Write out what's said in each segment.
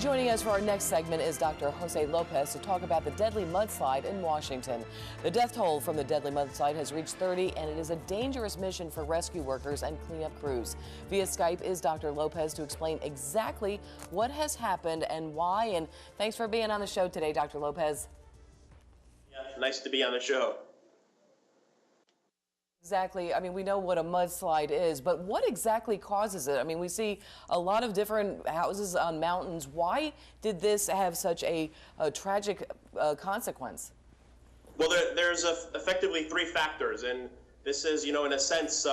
Joining us for our next segment is Dr. Jose Lopez to talk about the deadly mudslide in Washington. The death toll from the deadly mudslide has reached 30, and it is a dangerous mission for rescue workers and cleanup crews. Via Skype is Dr. Lopez to explain exactly what has happened and why. And thanks for being on the show today, Dr. Lopez. Yeah, nice to be on the show. Exactly. I mean, we know what a mudslide is, but what exactly causes it? I mean, we see a lot of different houses on mountains. Why did this have such a tragic consequence? Well, there's effectively three factors, and this is, in a sense,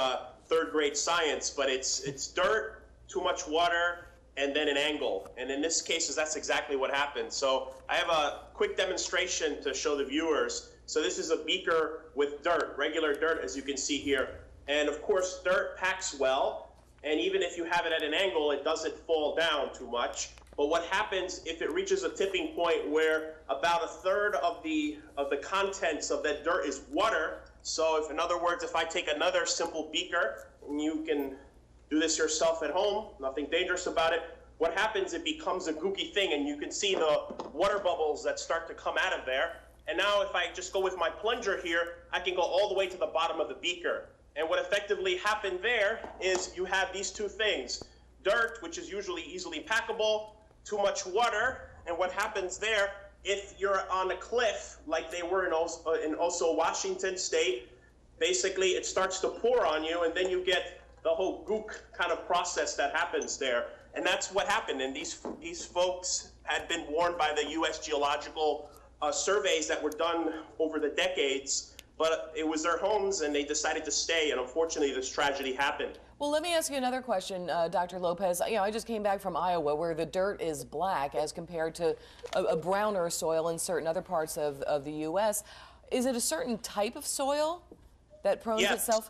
third grade science, but it's dirt, too much water, and then an angle. And in this case, that's exactly what happened. So I have a quick demonstration to show the viewers. So this is a beaker with dirt, regular dirt, as you can see here. And of course, dirt packs well. And even if you have it at an angle, it doesn't fall down too much. But what happens if it reaches a tipping point where about a third of the contents of that dirt is water? So if, in other words, if I take another simple beaker, and you can do this yourself at home, nothing dangerous about it, what happens, it becomes a gooky thing, and you can see the water bubbles that start to come out of there. And now if I just go with my plunger here, I can go all the way to the bottom of the beaker. And what effectively happened there is you have these two things. Dirt, which is usually easily packable, too much water, and what happens there, if you're on a cliff like they were in also Washington State, basically it starts to pour on you, and then you get the whole gook kind of process that happens there. And that's what happened. And these folks had been warned by the U.S. Geological surveys that were done over the decades, but it was their homes and they decided to stay, and unfortunately this tragedy happened. Well, let me ask you another question, Dr. Lopez. I just came back from Iowa where the dirt is black as compared to a browner soil in certain other parts of the U.S. Is it a certain type of soil that prones itself?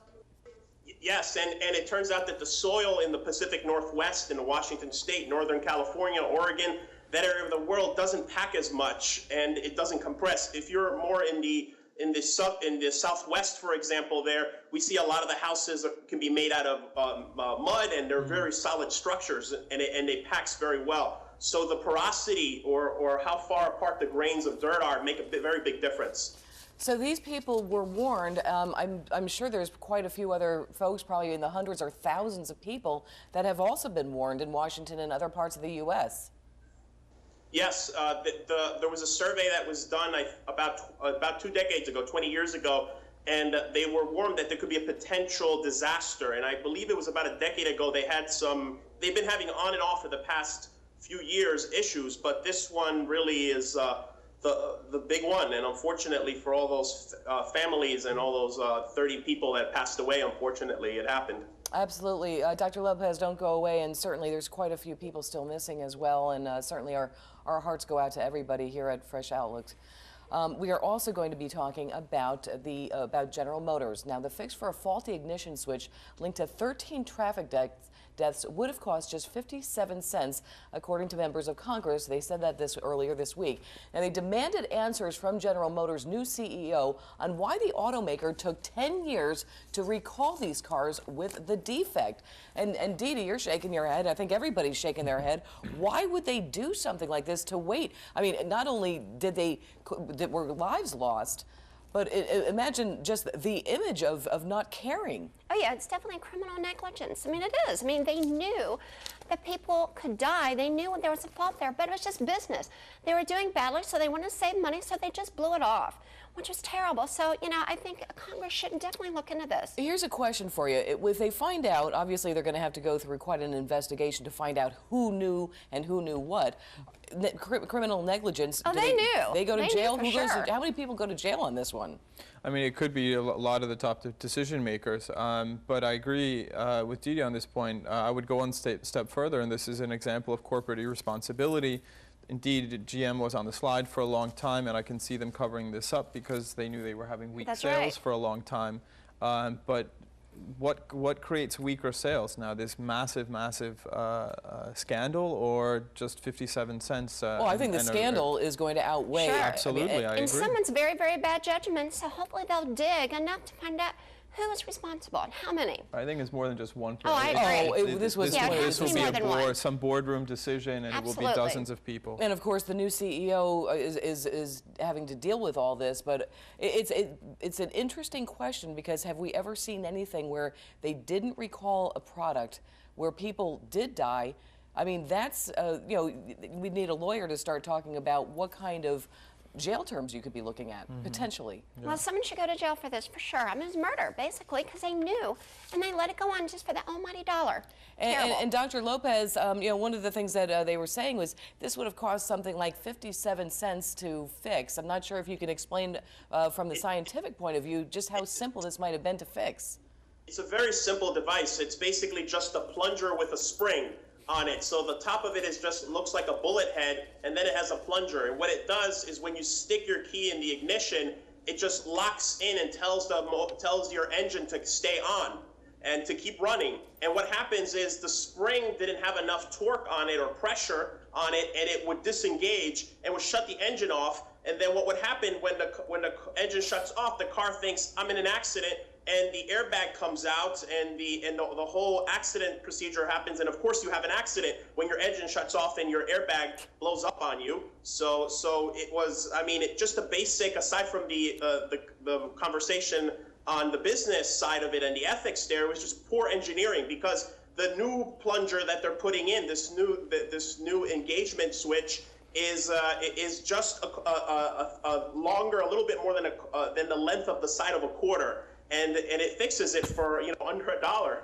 Yes, and it turns out that the soil in the Pacific Northwest, in Washington State, Northern California, Oregon, that area of the world doesn't pack as much and it doesn't compress. If you're more in the Southwest, for example, there we see a lot of the houses can be made out of mud, and they're very solid structures, and it packs very well. So the porosity or how far apart the grains of dirt are make a very big difference. So these people were warned. I'm sure there's quite a few other folks, probably in the hundreds or thousands of people, that have also been warned in Washington and other parts of the U.S. Yes, there was a survey that was done about 2 decades ago, 20 years ago, and they were warned that there could be a potential disaster. And I believe it was about a decade ago they've been having on and off for the past few years issues, but this one really is the big one. And unfortunately for all those families and all those 30 people that passed away, unfortunately it happened. Absolutely. Dr. Lopez, don't go away, and certainly there's quite a few people still missing as well, and certainly our hearts go out to everybody here at Fresh Outlooks. We are also going to be talking about General Motors. Now, the fix for a faulty ignition switch linked to 13 traffic deaths would have cost just 57 cents, according to members of Congress. They said that earlier this week. And they demanded answers from General Motors' new CEO on why the automaker took 10 years to recall these cars with the defect. And Dee Dee, you're shaking your head. I think everybody's shaking their head. Why would they do something like this to wait? I mean, not only were lives lost, but imagine just the image of not caring. Oh yeah, it's definitely criminal negligence. I mean, it is. I mean, they knew that people could die. They knew there was a fault there, but it was just business. They were doing badly, so they wanted to save money, so they just blew it off, which was terrible. So, I think Congress should definitely look into this. Here's a question for you. If they find out, obviously they're going to have to go through quite an investigation to find out who knew and who knew what. Criminal negligence. Oh, they knew. They go to jail? How many people go to jail on this one? I mean, it could be a lot of the top decision makers, but I agree with Dee Dee on this point. I would go one step further, and this is an example of corporate irresponsibility. Indeed, GM was on the slide for a long time, and I can see them covering this up because they knew they were having weak sales for a long time. But what creates weaker sales now? This massive scandal, or just 57 cents? Well, I think the scandal is going to outweigh. Sure. Absolutely, I agree. And someone's very, very bad judgment, so hopefully they'll dig enough to find out Who is responsible and how many? I think it's more than just one Oh, I person. agree. This was Yeah, it has this to will be be more than one. some boardroom decision, and it will be Absolutely. dozens of people. And of course, the new CEO is having to deal with all this. But it's an interesting question, because have we ever seen anything where they didn't recall a product where people did die? I mean, that's we need a lawyer to start talking about what kind of jail terms you could be looking at, potentially. Yeah. Well, someone should go to jail for this for sure. I mean, it's murder, basically, because they knew, and they let it go on just for the almighty dollar. And Dr. Lopez, one of the things that they were saying was this would have cost something like 57 cents to fix. I'm not sure if you can explain from the scientific point of view just how simple this might have been to fix. It's a very simple device. It's basically just a plunger with a spring on it. So the top of it is just looks like a bullet head, and then it has a plunger. And what it does is when you stick your key in the ignition, it just locks in and tells your engine to stay on and to keep running. And what happens is the spring didn't have enough torque on it or pressure on it, and it would disengage and would shut the engine off. And then what would happen when the engine shuts off, the car thinks I'm in an accident, and the airbag comes out, and the whole accident procedure happens. And of course, you have an accident when your engine shuts off and your airbag blows up on you. So it was, I mean, just a basic, aside from the conversation on the business side of it and the ethics there, was just poor engineering, because the new plunger that they're putting in, this new engagement switch, is just a longer, a little bit more than the length of the side of a quarter. And it fixes it for under $1.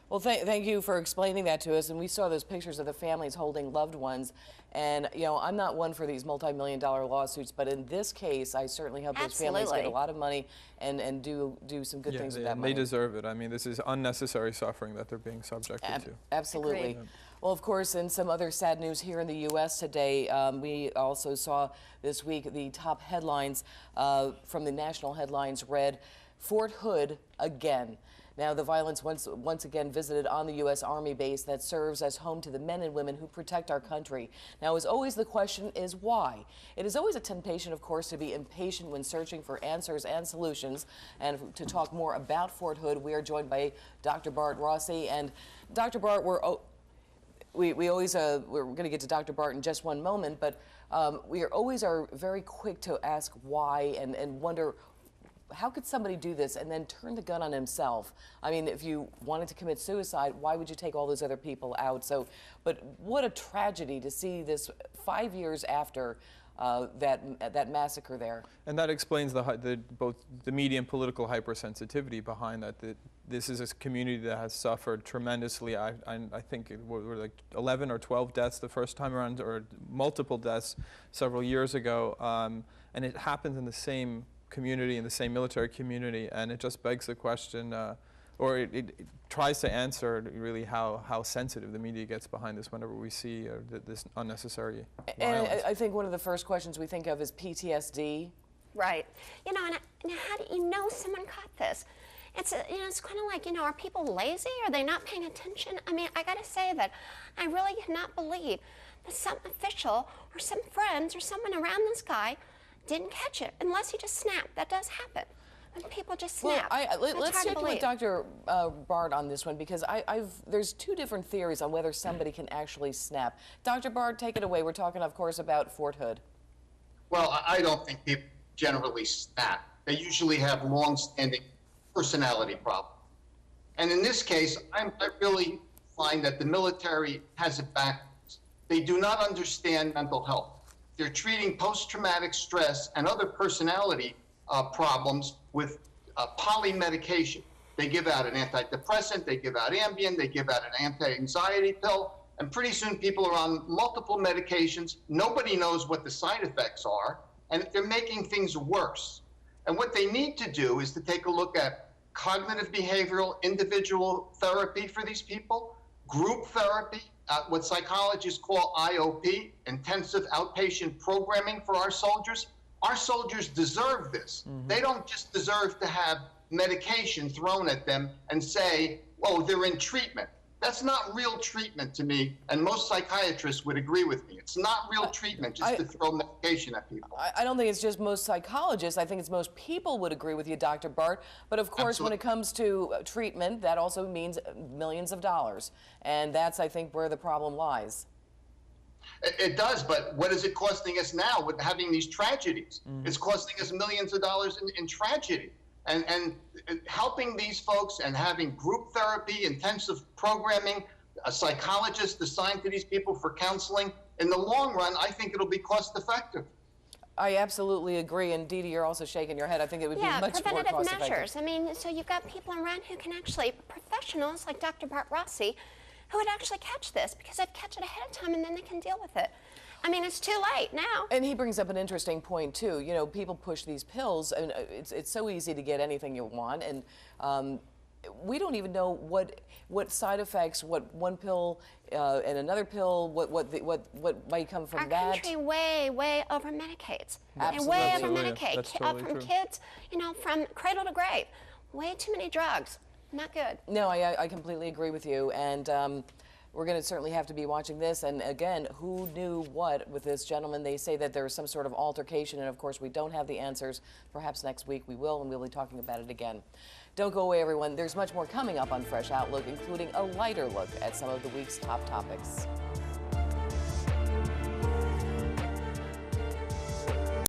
Well, thank you for explaining that to us. And we saw those pictures of the families holding loved ones. And I'm not one for these multi-million-dollar lawsuits, but in this case, I certainly hope those families get a lot of money and do some good things with that money. They deserve it. I mean, this is unnecessary suffering that they're being subjected to. Absolutely. Agreed. Well, of course, in some other sad news here in the U.S. today, we also saw this week the top headlines from the national headlines read, Fort Hood again. Now, the violence once again visited on the U.S. Army base that serves as home to the men and women who protect our country. Now, as always, the question is why? It is always a temptation, of course, to be impatient when searching for answers and solutions. And to talk more about Fort Hood, we are joined by Dr. Bart Rossi. And Dr. Bart, we're going to get to Dr. Bart in just one moment, but we are very quick to ask why and wonder, how could somebody do this and then turn the gun on himself? I mean, if you wanted to commit suicide, why would you take all those other people out? But what a tragedy to see this 5 years after that massacre there. And that explains both the media and political hypersensitivity behind that. This is a community that has suffered tremendously. I think it were like 11 or 12 deaths the first time around, or multiple deaths several years ago, and it happens in the same community, in the same military community, and it just begs the question, or it tries to answer really how sensitive the media gets behind this whenever we see this unnecessary violence. And I think one of the first questions we think of is PTSD. Right. And how do you know someone caught this? It's it's kind of like, are people lazy? Are they not paying attention? I mean, I got to say that I really cannot believe that some official or some friends or someone around this guy didn't catch it, unless he just snapped. That does happen. And people just snap. Well, let's stick with Dr. Bart on this one, because there's two different theories on whether somebody can actually snap. Dr. Bart, take it away. We're talking, of course, about Fort Hood. Well, I don't think people generally snap. They usually have long-standing personality problems. And in this case, I really find that the military has it backwards. They do not understand mental health. They're treating post-traumatic stress and other personality problems with polymedication. They give out an antidepressant, they give out Ambien, they give out an anti-anxiety pill, and pretty soon people are on multiple medications. Nobody knows what the side effects are, and they're making things worse. And what they need to do is to take a look at cognitive behavioral individual therapy for these people, group therapy, what psychologists call IOP, intensive outpatient programming for our soldiers. Our soldiers deserve this. Mm-hmm. They don't just deserve to have medication thrown at them and say, oh, they're in treatment. That's not real treatment to me, and most psychiatrists would agree with me. It's not real treatment just to throw medication at people. I don't think it's just most psychologists. I think it's most people would agree with you, Dr. Bart. But of course, when it comes to treatment, that also means millions of dollars. And that's, I think, where the problem lies. It does, but what is it costing us now with having these tragedies? It's costing us millions of dollars in tragedy. And helping these folks and having group therapy, intensive programming, a psychologist assigned to these people for counseling, in the long run, I think it'll be cost effective. I absolutely agree. And Dee Dee, you're also shaking your head. I think it would be much more preventative cost effective. measures. I mean, so you've got people around who can actually, professionals like Dr. Bart Rossi, who would actually catch this because they'd catch it ahead of time and then they can deal with it. I mean, it's too late now. And he brings up an interesting point, too. You know, people push these pills, and it's so easy to get anything you want, and we don't even know what side effects, what one pill and another pill, what might come from that. Our country way over-medicates. Absolutely. Way Absolutely. over-medicate. That's totally From true. kids, you know, from cradle to grave. Way too many drugs. Not good. No, I completely agree with you, and we're going to certainly have to be watching this. And again, who knew what with this gentleman? They say that there was some sort of altercation, and of course we don't have the answers. Perhaps next week we will, and we'll be talking about it again. Don't go away, everyone. There's much more coming up on Fresh Outlook, including a lighter look at some of the week's top topics.